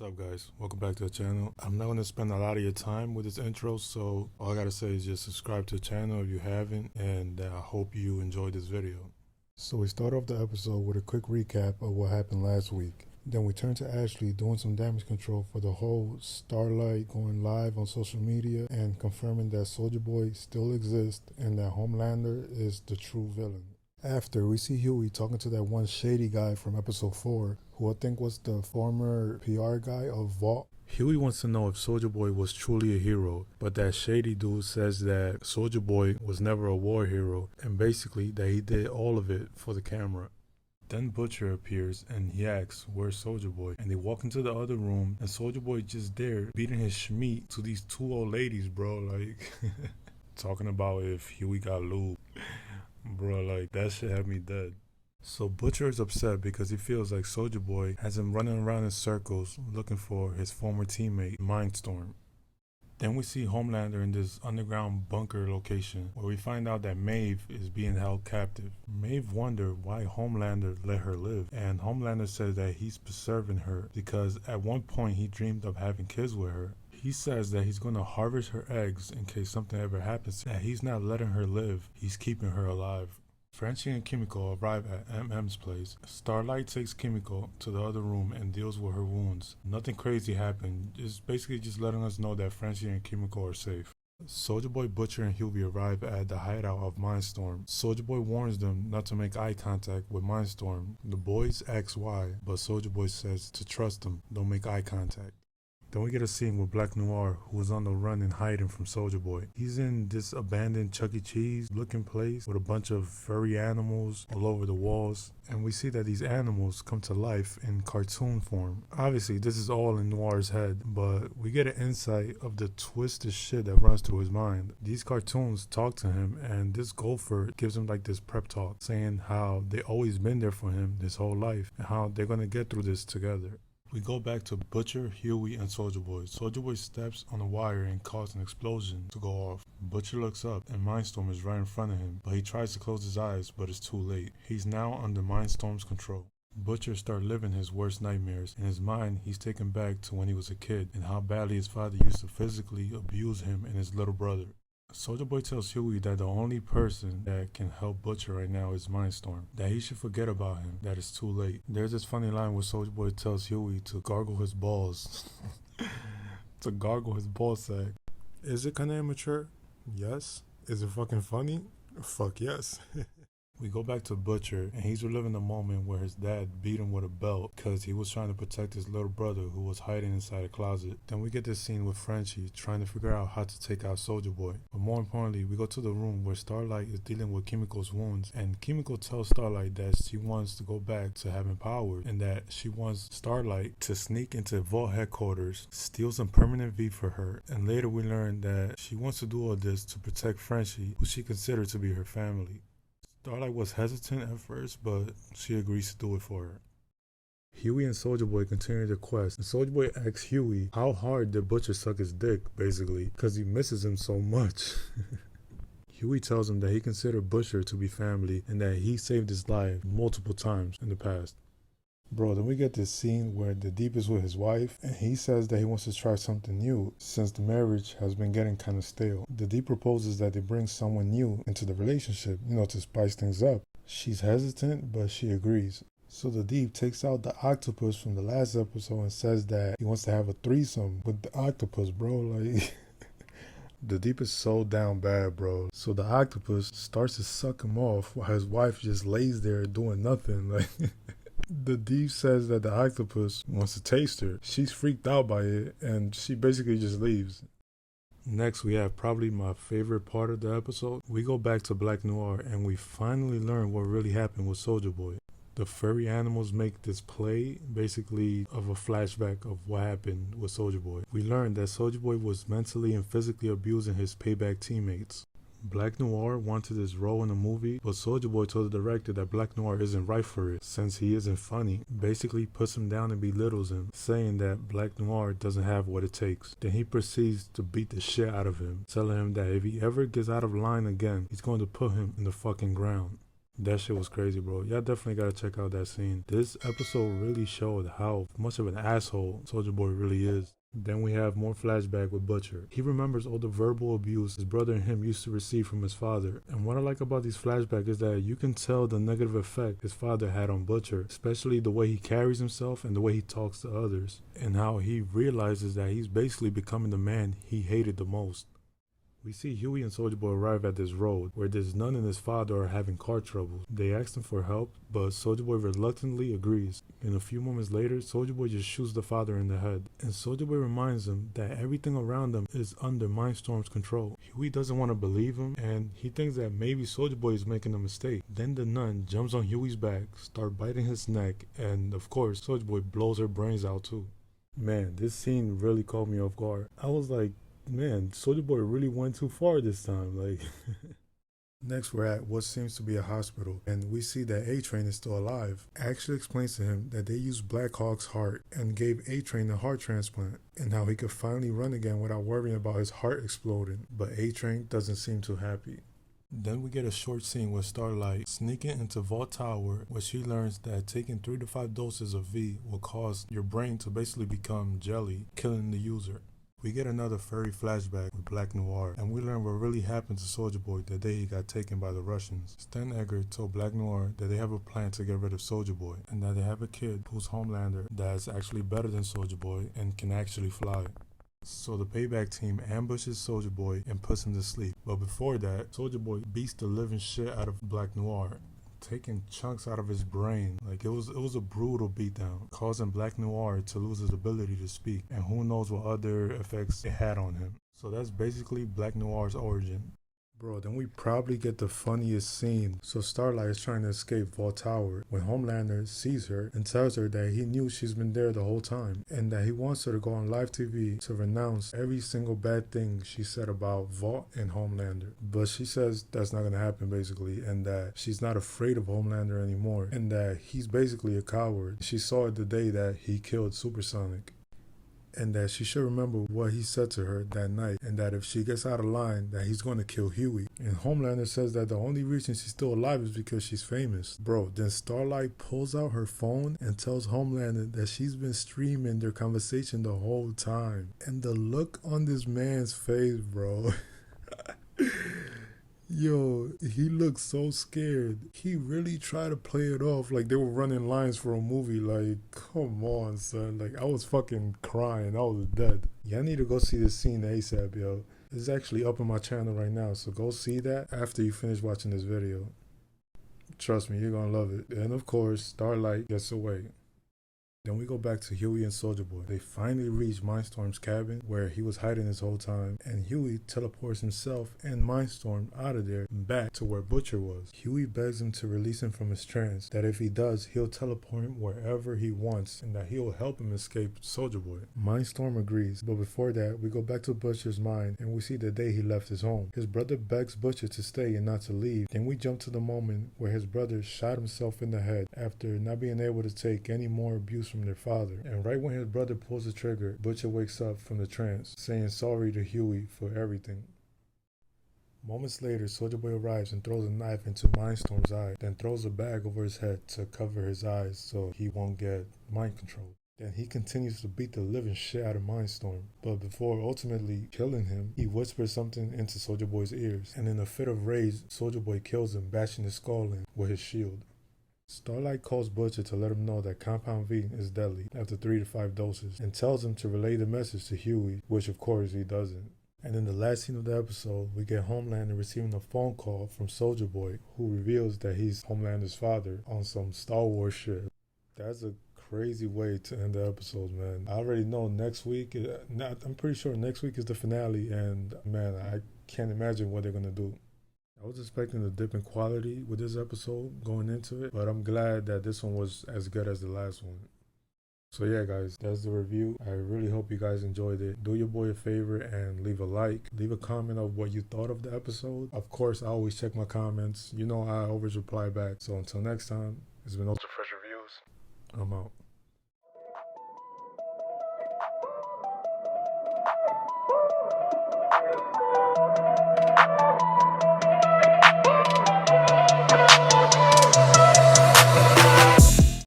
What's up, guys? Welcome back to the channel. I'm not going to spend a lot of your time with this intro, so all I gotta say is just subscribe to the channel if you haven't, and I hope you enjoyed this video. So we start off the episode with a quick recap of what happened last week. Then we turn to Ashley doing some damage control for the whole Starlight going live on social media and confirming that Soldier Boy still exists and that Homelander is the true villain. After, we see Huey talking to that one shady guy from episode 4, who I think was the former PR guy of Vault. Huey wants to know if Soldier Boy was truly a hero, but that shady dude says that Soldier Boy was never a war hero, and basically that he did all of it for the camera. Then Butcher appears and he asks, "Where's Soldier Boy?" And they walk into the other room and Soldier Boy just there beating his schmeat to these two old ladies, bro. Like, talking about if Huey got lube. Bro, like, that shit had me dead. So Butcher is upset because he feels like Soldier Boy has him running around in circles looking for his former teammate, Mindstorm. Then we see Homelander in this underground bunker location where we find out that Maeve is being held captive. Maeve wondered why Homelander let her live, and Homelander says that he's preserving her because at one point he dreamed of having kids with her. He says that he's going to harvest her eggs in case something ever happens, that he's not letting her live, he's keeping her alive. Frenchie and Kimiko arrive at MM's place. Starlight takes Kimiko to the other room and deals with her wounds. Nothing crazy happened, it's basically just letting us know that Frenchie and Kimiko are safe. Soldier Boy, Butcher, and Huey arrive at the hideout of Mindstorm. Soldier Boy warns them not to make eye contact with Mindstorm. The boys ask why, but Soldier Boy says to trust him, don't make eye contact. Then we get a scene with Black Noir, who is on the run and hiding from Soldier Boy. He's in this abandoned Chuck E. Cheese looking place with a bunch of furry animals all over the walls. And we see that these animals come to life in cartoon form. Obviously, this is all in Noir's head, but we get an insight of the twisted shit that runs through his mind. These cartoons talk to him, and this gopher gives him like this prep talk, saying how they always been there for him this whole life, and how they're gonna get through this together. We go back to Butcher, Huey, and Soldier Boy. Soldier Boy steps on a wire and causes an explosion to go off. Butcher looks up and Mindstorm is right in front of him, but he tries to close his eyes, but it's too late. He's now under Mindstorm's control. Butcher starts living his worst nightmares. In his mind, he's taken back to when he was a kid and how badly his father used to physically abuse him and his little brother. Soldier Boy tells Huey that the only person that can help Butcher right now is Mindstorm, that he should forget about him, that it's too late. There's this funny line where Soldier Boy tells Huey to gargle his balls. To gargle his ball sack. Is it kinda immature? Yes. Is it fucking funny? Fuck yes. We go back to Butcher, and he's reliving the moment where his dad beat him with a belt because he was trying to protect his little brother who was hiding inside a closet. Then we get this scene with Frenchie trying to figure out how to take out Soldier Boy. But more importantly, we go to the room where Starlight is dealing with Kimiko's wounds, and Kimiko tells Starlight that she wants to go back to having power, and that she wants Starlight to sneak into Vault headquarters, steal some permanent V for her, and later we learn that she wants to do all this to protect Frenchie, who she considered to be her family. Starlight was hesitant at first, but she agrees to do it for her. Huey and Soldier Boy continue the quest, and Soldier Boy asks Huey how hard did Butcher suck his dick, basically, because he misses him so much. Huey tells him that he considered Butcher to be family and that he saved his life multiple times in the past. Bro, then we get this scene where the Deep is with his wife, and he says that he wants to try something new since the marriage has been getting kind of stale. The Deep proposes that they bring someone new into the relationship, to spice things up. She's hesitant, but she agrees. So the Deep takes out the octopus from the last episode and says that he wants to have a threesome with the octopus, bro. Like, the Deep is so down bad, bro. So the octopus starts to suck him off while his wife just lays there doing nothing. Like, the Deep says that the octopus wants to taste her. She's freaked out by it, and she basically just leaves. Next, we have probably my favorite part of the episode. We go back to Black Noir, and we finally learn what really happened with Soldier Boy. The furry animals make this play, basically, of a flashback of what happened with Soldier Boy. We learned that Soldier Boy was mentally and physically abusing his payback teammates. Black Noir wanted his role in the movie, but Soldier Boy told the director that Black Noir isn't right for it, since he isn't funny. Basically puts him down and belittles him, saying that Black Noir doesn't have what it takes. Then he proceeds to beat the shit out of him, telling him that if he ever gets out of line again, he's going to put him in the fucking ground. That shit was crazy, bro. Y'all definitely gotta check out that scene. This episode really showed how much of an asshole Soldier Boy really is. Then we have more flashback with Butcher. He remembers all the verbal abuse his brother and him used to receive from his father. And what I like about these flashbacks is that you can tell the negative effect his father had on Butcher, especially the way he carries himself and the way he talks to others, and how he realizes that he's basically becoming the man he hated the most. We see Huey and Soulja Boy arrive at this road where there's none and his father are having car troubles. They ask him for help, but Soulja Boy reluctantly agrees. And a few moments later, Soulja Boy just shoots the father in the head. And Soulja Boy reminds him that everything around them is under Mindstorm's control. Huey doesn't want to believe him, and he thinks that maybe Soulja Boy is making a mistake. Then the nun jumps on Huey's back, starts biting his neck, and of course, Soulja Boy blows her brains out too. Man, this scene really caught me off guard. I was like, man, Soulja Boy really went too far this time. Like, next we're at what seems to be a hospital, and we see that A-Train is still alive. Ashley explains to him that they used Black Hawk's heart and gave A-Train a heart transplant, and how he could finally run again without worrying about his heart exploding. But A-Train doesn't seem too happy. Then we get a short scene with Starlight sneaking into Vault Tower, where she learns that taking 3 to 5 doses of V will cause your brain to basically become jelly, killing the user. We get another furry flashback with Black Noir, and we learn what really happened to Soulja Boy the day he got taken by the Russians. Stan Edgar told Black Noir that they have a plan to get rid of Soulja Boy, and that they have a kid who's Homelander that's actually better than Soulja Boy and can actually fly. So the payback team ambushes Soulja Boy and puts him to sleep. But before that, Soulja Boy beats the living shit out of Black Noir, taking chunks out of his brain. Like, it was a brutal beatdown, causing Black Noir to lose his ability to speak, and who knows what other effects it had on him. So that's basically Black Noir's origin. Bro, then we probably get the funniest scene. So Starlight is trying to escape Vault Tower when Homelander sees her and tells her that he knew she's been there the whole time, and that he wants her to go on live TV to renounce every single bad thing she said about Vault and Homelander. But she says that's not going to happen, basically, and that she's not afraid of Homelander anymore, and that he's basically a coward. She saw it the day that he killed Supersonic, and that she should remember what he said to her that night, and that if she gets out of line, that he's going to kill Huey. And Homelander says that the only reason she's still alive is because she's famous. Bro, then Starlight pulls out her phone and tells Homelander that she's been streaming their conversation the whole time. And the look on this man's face, bro. Yo, he looked so scared. He really tried to play it off like they were running lines for a movie. Like, come on, son. Like, I was fucking crying. I was dead. Y'all need to go see this scene ASAP, yo. It's actually up on my channel right now, so go see that after you finish watching this video. Trust me, you're gonna love it. And of course, Starlight gets away. Then we go back to Huey and Soulja Boy. They finally reach Mindstorm's cabin where he was hiding this whole time, and Huey teleports himself and Mindstorm out of there back to where Butcher was. Huey begs him to release him from his trance, that if he does, he'll teleport him wherever he wants, and that he'll help him escape Soulja Boy. Mindstorm agrees, but before that, we go back to Butcher's mind, and we see the day he left his home. His brother begs Butcher to stay and not to leave. Then we jump to the moment where his brother shot himself in the head after not being able to take any more abuse from their father. And right when his brother pulls the trigger, Butcher wakes up from the trance, saying sorry to Huey for everything. Moments later, Soulja Boy arrives and throws a knife into Mindstorm's eye, then throws a bag over his head to cover his eyes so he won't get mind controlled. Then he continues to beat the living shit out of Mindstorm, but before ultimately killing him, he whispers something into Soulja Boy's ears, and in a fit of rage, Soulja Boy kills him, bashing his skull in with his shield. Starlight calls Butcher to let him know that Compound V is deadly after 3 to 5 doses, and tells him to relay the message to Huey, which of course he doesn't. And in the last scene of the episode, we get Homelander receiving a phone call from Soulja Boy, who reveals that he's Homelander's father on some Star Wars shit. That's a crazy way to end the episode, man. I already know next week, I'm pretty sure next week is the finale, and man, I can't imagine what they're gonna do. I was expecting a dip in quality with this episode going into it, but I'm glad that this one was as good as the last one. So yeah, guys, that's the review. I really hope you guys enjoyed it. Do your boy a favor and leave a like. Leave a comment of what you thought of the episode. Of course, I always check my comments. You know I always reply back. So until next time, it's been Ultra Fresh Reviews. I'm out.